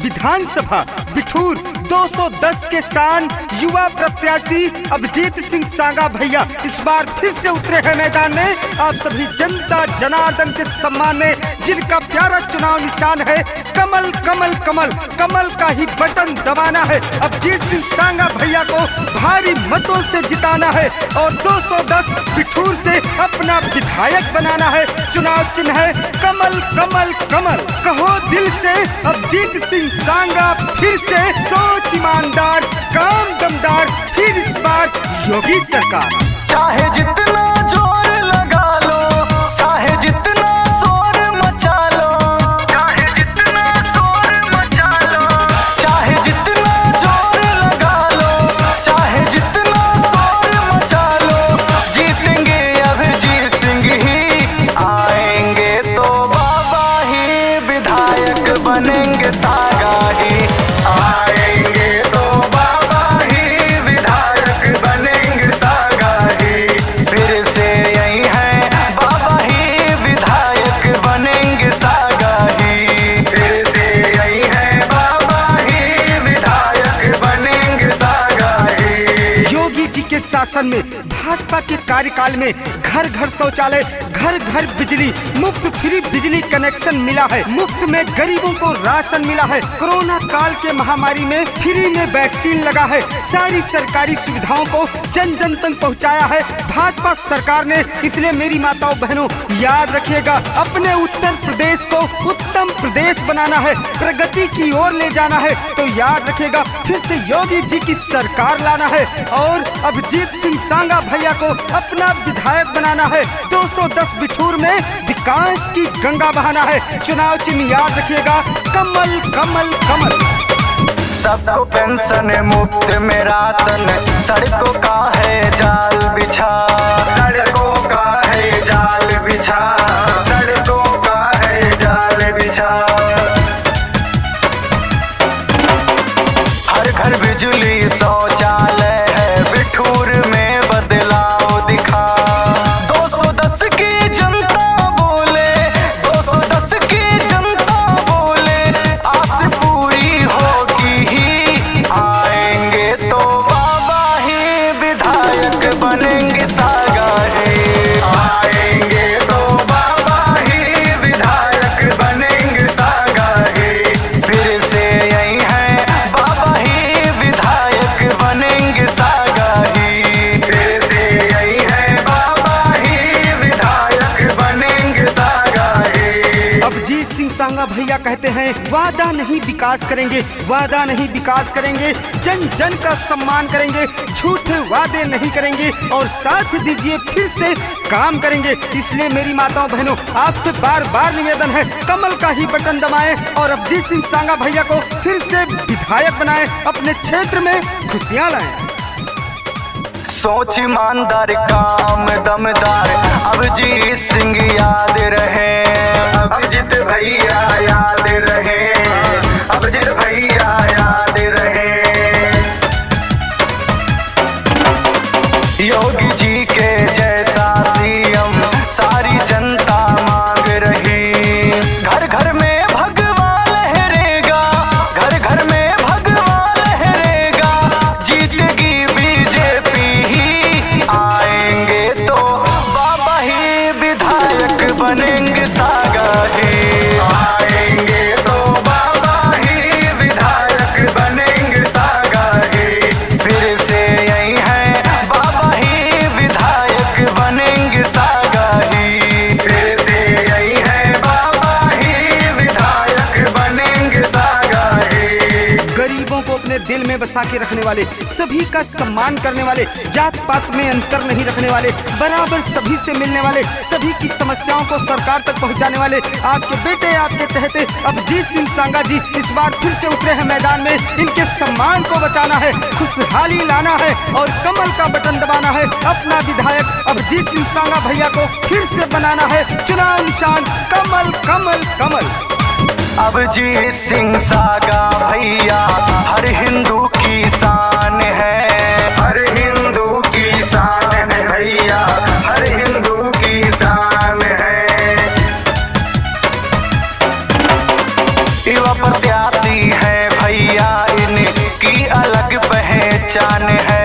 विधानसभा बिठूर 210 के शान युवा प्रत्याशी अभिजीत सिंह सांगा भैया इस बार फिर से उतरे हैं मैदान में। आप सभी जनता जनार्दन के सम्मान में जिनका प्यारा चुनाव निशान है कमल कमल कमल, कमल का ही बटन दबाना है। अभिजीत सिंह सांगा भैया को भारी मतों से जिताना है और 210 बिठूर से अपना विधायक बनाना है। चुनाव चिन्ह है कमल कमल कमल। कहो दिल से अभिजीत सिंह सांगा फिर से, सोच ईमानदार काम दमदार, फिर इस बार योगी सरकार। चाहे जितना जोर लगा लो, चाहे जितना शोर मचा लो, चाहे जितना शोर मचा लो, चाहे जितना जोर लगा लो, चाहे जितना शोर मचा लो, जीतेंगे अभिजीत सिंह ही आएंगे तो बाबा ही विधायक बनेंगे सांगा ही आएंगे तो बाबा ही विधायक बनेंगे सांगा ही। फिर से यही है बाबा ही विधायक बनेंगे सांगा ही। फिर से यही है बाबा ही विधायक बनेंगे सांगा ही। योगी जी के शासन में भाजपा के कार्यकाल में घर घर शौचालय, घर घर बिजली, मुफ्त फ्री बिजली कनेक्शन मिला है, मुफ्त में गरीबों को राशन मिला है, कोरोना काल के महामारी में फ्री में वैक्सीन लगा है, सारी सरकारी सुविधाओं को जन जन तक पहुंचाया है भाजपा सरकार ने। इसलिए मेरी माताओं बहनों याद रखिएगा, अपने उत्तर प्रदेश को उत्तम प्रदेश बनाना है, प्रगति की ओर ले जाना है तो याद रखिएगा फिर से योगी जी की सरकार लाना है और अभिजीत सिंह सांगा भैया को अपना विधायक बनाना है। 210 बिठूर में विकास की गंगा बहाना है। चुनाव चिन्ह याद रखिएगा कमल कमल कमल। सबको पेंशन मुफ्त में राशन, सड़कों का है जाल बिछा, सड़कों का है जाल बिछा, सड़कों का है जाल बिछा। हर घर बिजली शौचालय है, बिठूर में बदलाव दिखा। 210 की जनता बोले, 210 की जनता बोले, आस पूरी होगी ही आएंगे तो बाबा ही विधायक बनेंगे सांगा ही। आएंगे तो बाबा ही विधायक बनेंगे सांगा ही। फिर से यही है बाबा ही विधायक बनेंगे सांगा ही। फिर से यही है बाबा ही विधायक बनेंगे सांगा ही। अभिजीत सिंह सांगा भैया कहते हैं वादा नहीं विकास करेंगे, वादा नहीं विकास करेंगे, जन जन का सम्मान करेंगे, झूठे वादे नहीं करेंगे और साथ दीजिए फिर से काम करेंगे। इसलिए मेरी माताओं बहनों आपसे बार बार निवेदन है कमल का ही बटन दबाएं और अभिजीत सिंह सांगा भैया को फिर से विधायक बनाएं, अपने क्षेत्र में खुशियां लाएं। सोच ईमानदार काम दमदार अभिजीत सिंह याद रहे, अभिजीत भैया याद रहे, अभिजीत भैया याद रहे। योगी जी के जैसा सीएम सारी जनता मांग रही। घर घर में भगवा लहरेगा, घर घर में भगवा लहरेगा, जीतेगी बीजेपी ही आएंगे तो बाबा ही विधायक बनेंगे सांगा ही। आएंगे तो बाबा ही विधायक बनेंगे सांगा ही। फिर से यही है बाबा ही विधायक बनेंगे सांगा ही। फिर से यही है बाबा ही विधायक बनेंगे सांगा ही। गरीबों को अपने दिल में बसा के रखने वाले, सभी का सम्मान करने वाले, जात पात में अंतर नहीं रखने वाले, बराबर सभी से मिलने वाले, सभी की समस्याओं को सरकार तक पहुंचाने वाले आपके बेटे आपके चहेते अभिजीत सिंह सांगा जी इस बार फिर से उतरे हैं मैदान में। इनके सम्मान को बचाना है, खुशहाली लाना है और कमल का बटन दबाना है। अपना विधायक अभिजीत सिंह सांगा भैया को फिर से बनाना है। चुनाव निशान कमल कमल कमल। अभिजीत सिंह सांगा भैया हर हिंदू की शान है, हर हिंदू की शान है भैया, हर हिंदू की शान है। युवा प्रत्याशी है पहचान है।